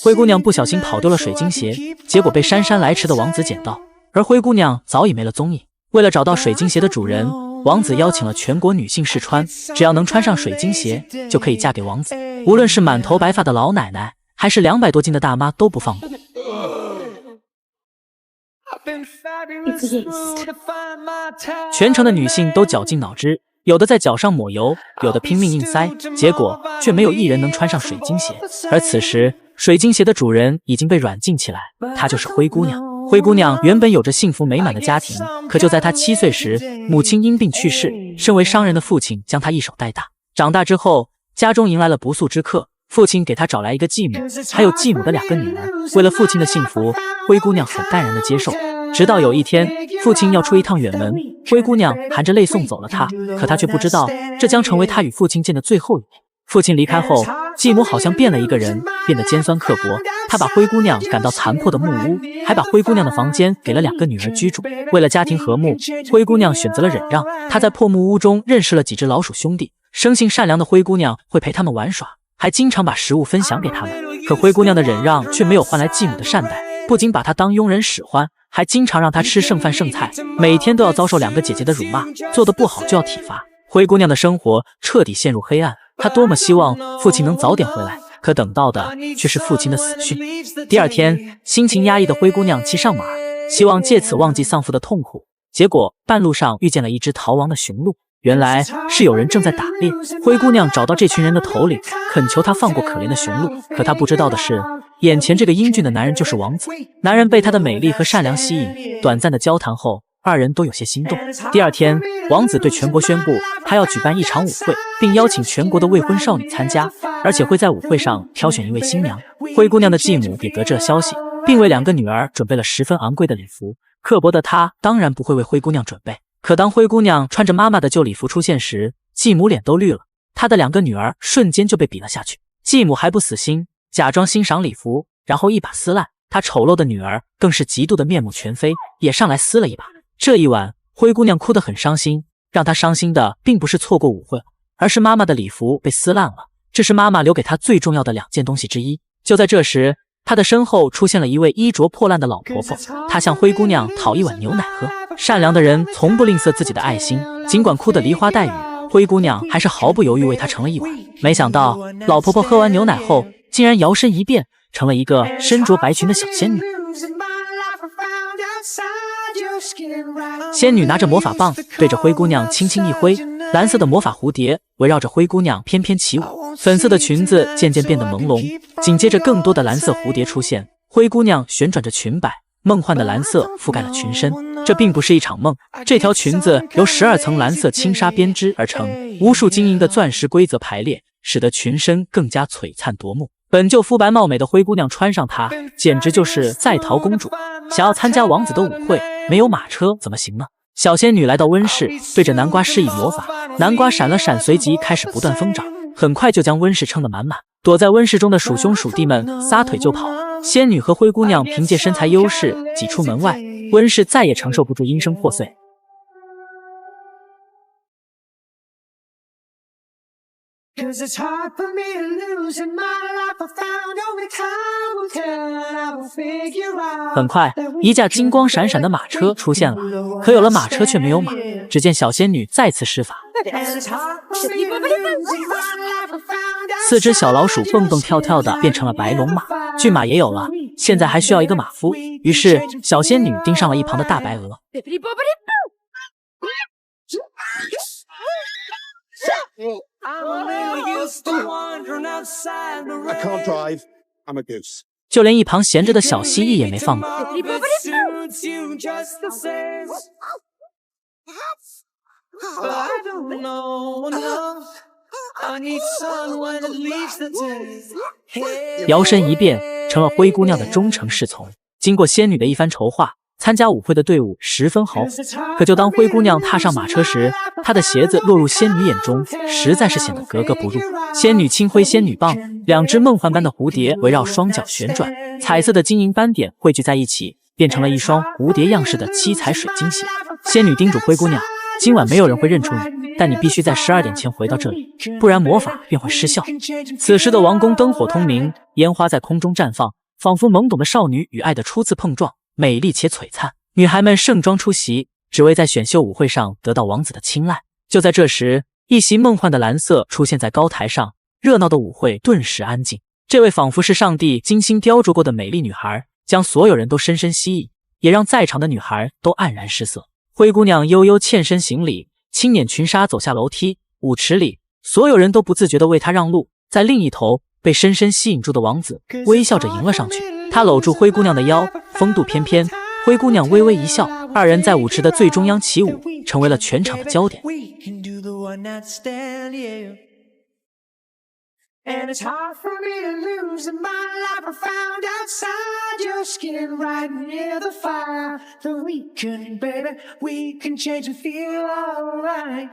灰姑娘不小心跑丢了水晶鞋，结果被姗姗来迟的王子捡到，而灰姑娘早已没了踪影。为了找到水晶鞋的主人，王子邀请了全国女性试穿，只要能穿上水晶鞋，就可以嫁给王子。无论是满头白发的老奶奶，还是200多斤的大妈，都不放过。全城的女性都绞尽脑汁，有的在脚上抹油，有的拼命硬塞，结果却没有一人能穿上水晶鞋。而此时，水晶鞋的主人已经被软禁起来，她就是灰姑娘。灰姑娘原本有着幸福美满的家庭，可就在她7岁时，母亲因病去世，身为商人的父亲将她一手带大。长大之后，家中迎来了不速之客，父亲给她找来一个继母，还有继母的2个女儿。为了父亲的幸福，灰姑娘很淡然地接受。直到有一天，父亲要出一趟远门，灰姑娘含着泪送走了他，可她却不知道，这将成为她与父亲见的最后一面。父亲离开后，继母好像变了一个人，变得尖酸刻薄。她把灰姑娘赶到残破的木屋，还把灰姑娘的房间给了2个女儿居住。为了家庭和睦，灰姑娘选择了忍让。她在破木屋中认识了几只老鼠兄弟，生性善良的灰姑娘会陪他们玩耍，还经常把食物分享给他们。可灰姑娘的忍让却没有换来继母的善待，不仅把她当佣人使唤，还经常让她吃剩饭剩菜，每天都要遭受2个姐姐的辱骂，做得不好就要体罚。灰姑娘的生活彻底陷入黑暗，她多么希望父亲能早点回来，可等到的却是父亲的死讯。第二天，心情压抑的灰姑娘骑上马，希望借此忘记丧父的痛苦。结果半路上遇见了一只逃亡的驯鹿，原来是有人正在打猎。灰姑娘找到这群人的头领，恳求他放过可怜的驯鹿。可她不知道的是，眼前这个英俊的男人就是王子。男人被她的美丽和善良吸引，短暂的交谈后，2人都有些心动。第二天，王子对全国宣布，他要举办一场舞会，并邀请全国的未婚少女参加，而且会在舞会上挑选一位新娘。灰姑娘的继母也得知了消息，并为2个女儿准备了10分昂贵的礼服。刻薄的她当然不会为灰姑娘准备。可当灰姑娘穿着妈妈的旧礼服出现时，继母脸都绿了，她的2个女儿瞬间就被比了下去。继母还不死心，假装欣赏礼服，然后一把撕烂。她丑陋的女儿更是嫉妒的面目全非，也上来撕了一把。这一晚，灰姑娘哭得很伤心，让她伤心的并不是错过舞会，而是妈妈的礼服被撕烂了，这是妈妈留给她最重要的2件东西之一。就在这时，她的身后出现了一位衣着破烂的老婆婆，她向灰姑娘讨一碗牛奶喝。善良的人从不吝啬自己的爱心，尽管哭得梨花带雨，灰姑娘还是毫不犹豫为她盛了一碗。没想到，老婆婆喝完牛奶后，竟然摇身一变，成了一个身着白裙的小仙女。仙女拿着魔法棒，对着灰姑娘轻轻一挥，蓝色的魔法蝴蝶围绕着灰姑娘翩翩起舞，粉色的裙子渐渐变得朦胧，紧接着更多的蓝色蝴蝶出现，灰姑娘旋转着裙摆，梦幻的蓝色覆盖了裙身。这并不是一场梦，这条裙子由12层蓝色轻纱编织而成，无数晶莹的钻石规则排列，使得裙身更加璀璨夺目。本就肤白貌美的灰姑娘穿上它，简直就是在逃公主。想要参加王子的舞会，没有马车怎么行呢？小仙女来到温室，对着南瓜施以魔法，南瓜闪了闪，随即开始不断疯长，很快就将温室撑得满满。躲在温室中的鼠兄鼠弟们撒腿就跑，仙女和灰姑娘凭借身材优势挤出门外，温室再也承受不住应声破碎。很快，一架金光闪闪的马车出现了，可有了马车却没有马。只见小仙女再次施法，4只小老鼠蹦蹦跳跳的变成了白龙马，骏马也有了，现在还需要一个马夫。于是，小仙女盯上了一旁的大白鹅。就连一旁闲着的小蜥蜴也没放过。摇身一变，成了灰姑娘的忠诚侍从。经过仙女的一番筹划，参加舞会的队伍十分豪华。可就当灰姑娘踏上马车时，她的鞋子落入仙女眼中，实在是显得格格不入。仙女轻挥仙女棒，2只梦幻般的蝴蝶围绕双脚旋转，彩色的晶莹斑点汇聚在一起，变成了一双蝴蝶样式的7彩水晶鞋。仙女叮嘱灰姑娘，今晚没有人会认出你，但你必须在12点前回到这里，不然魔法便会失效。此时的王宫灯火通明，烟花在空中绽放，仿佛懵懂的少女与爱的初次碰撞，美丽且璀璨。女孩们盛装出席，只为在选秀舞会上得到王子的青睐。就在这时，一袭梦幻的蓝色出现在高台上，热闹的舞会顿时安静。这位仿佛是上帝精心雕琢过的美丽女孩，将所有人都深深吸引，也让在场的女孩都黯然失色。灰姑娘悠悠欠身行礼，轻捻裙纱走下楼梯。舞池里，所有人都不自觉地为她让路。在另一头，被深深吸引住的王子微笑着迎了上去，他搂住灰姑娘的腰，风度翩翩。灰姑娘微微一笑，二人在舞池的最中央起舞，成为了全场的焦点。And it's hard for me to lose in my life. I found outside your skin right near the fire. The weekend, baby, we can change and feel alright.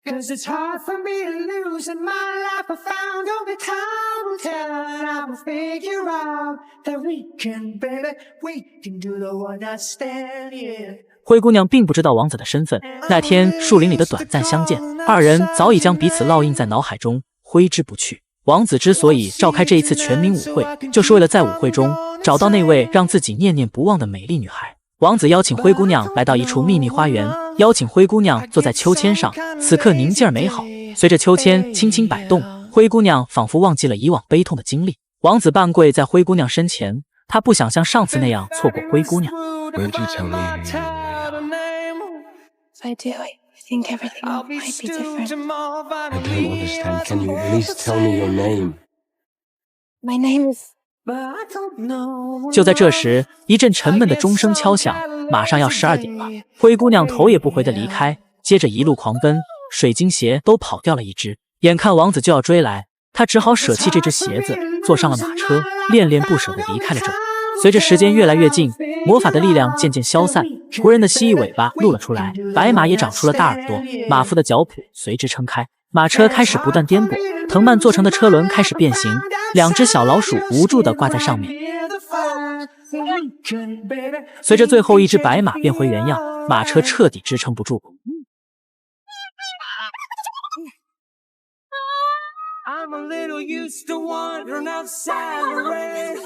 Cause it's hard for me to lose in my life. I found only time will tell, and I will figure out that we can, baby, we can do the one night stand, yeah.灰姑娘并不知道王子的身份，那天树林里的短暂相见，二人早已将彼此烙印在脑海中，挥之不去。王子之所以召开这一次全民舞会，就是为了在舞会中找到那位让自己念念不忘的美丽女孩。王子邀请灰姑娘来到一处秘密花园，邀请灰姑娘坐在秋千上，此刻宁静而美好。随着秋千轻轻摆动，灰姑娘仿佛忘记了以往悲痛的经历。王子半跪在灰姑娘身前，他不想像上次那样错过灰姑娘。I do. I think everything might be different. I don't understand. Can you at least tell me your name? My name is... 就在这时，一阵沉闷的钟声敲响，马上要12点了。灰姑娘头也不回地离开，接着一路狂奔，水晶鞋都跑掉了一只。眼看王子就要追来，她只好舍弃这只鞋子，坐上了马车，恋恋不舍地离开了这里。随着时间越来越近，魔法的力量渐渐消散，仆人的蜥蜴尾巴露了出来，白马也长出了大耳朵，马夫的脚蹼随之撑开，马车开始不断颠簸，藤蔓做成的车轮开始变形，两只小老鼠无助地挂在上面。随着最后一只白马变回原样，马车彻底支撑不住。I'm a little used to wandering outside the rain.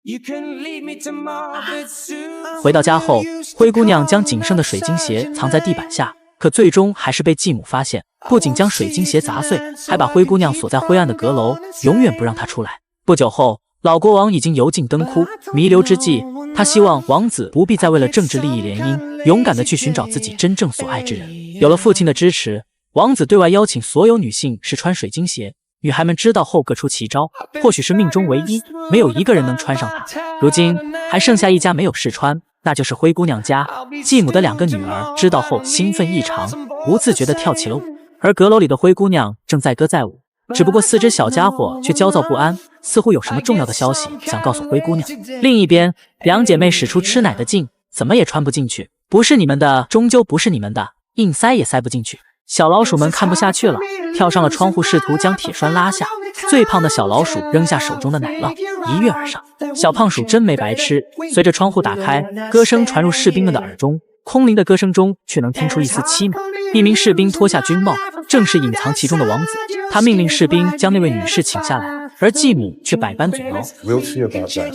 You can lead me to Margaret soon. 回到家后，灰姑娘将仅剩的水晶鞋藏在地板下，可最终还是被继母发现，不仅将水晶鞋砸碎，还把灰姑娘锁在灰暗的阁楼，永远不让她出来。不久后，老国王已经油尽灯枯，弥留之际，他希望王子不必再为了政治利益联姻，勇敢地去寻找自己真正所爱之人。有了父亲的支持，王子对外邀请所有女性试穿水晶鞋，女孩们知道后各出奇招，或许是命中唯一，没有一个人能穿上它。如今还剩下一家没有试穿，那就是灰姑娘家。继母的2个女儿知道后兴奋异常，不自觉地跳起了舞，而阁楼里的灰姑娘正载歌载舞，只不过4只小家伙却焦躁不安，似乎有什么重要的消息想告诉灰姑娘。另一边，2姐妹使出吃奶的劲，怎么也穿不进去，不是你们的终究不是你们的，硬塞也塞不进去。小老鼠们看不下去了，跳上了窗户，试图将铁栓拉下。最胖的小老鼠扔下手中的奶酪，一跃而上。小胖鼠真没白吃。随着窗户打开，歌声传入士兵们的耳中，空灵的歌声中却能听出一丝凄美。一名士兵脱下军帽，正是隐藏其中的王子。他命令士兵将那位女士请下来，而继母却百般阻挠。We'll see about that.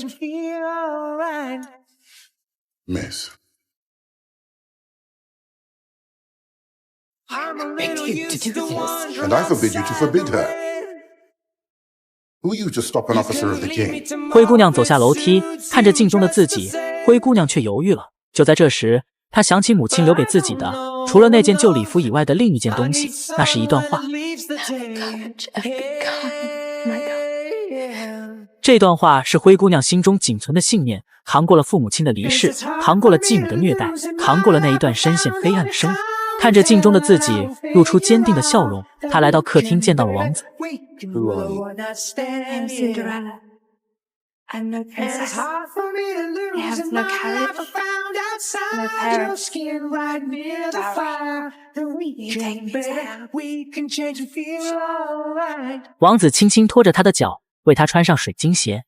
Miss. I begged you to do this. And I forbid you to forbid her. Who are you to stop an officer of the king? 灰姑娘走下楼梯，看着镜中的自己，灰姑娘却犹豫了。就在这时，她想起母亲留给自己的，除了那件旧礼服以外的另一件东西，那是一段话。这段话是灰姑娘心中仅存的信念，扛过了父母亲的离世，扛过了继母的虐待，扛过了那一段深陷黑暗的生活。看着镜中的自己，露出坚定的笑容。他来到客厅，见到了王子。I'm Cinderella. I'm no princess. I have no carriage, no parents. Darling, you take me to hell. 王子轻轻拖着她的脚，为她穿上水晶鞋。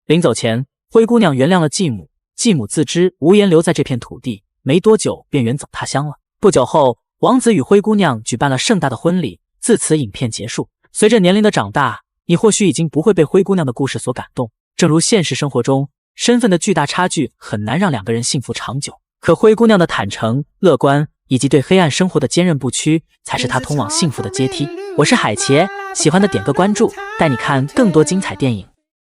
临走前，灰姑娘原谅了继母，继母自知无颜留在这片土地，没多久便远走他乡了。不久后，王子与灰姑娘举办了盛大的婚礼，自此影片结束。随着年龄的长大，你或许已经不会被灰姑娘的故事所感动。正如现实生活中，身份的巨大差距很难让两个人幸福长久。可灰姑娘的坦诚、乐观以及对黑暗生活的坚韧不屈，才是她通往幸福的阶梯。我是海茄，喜欢的点个关注，带你看更多精彩电影。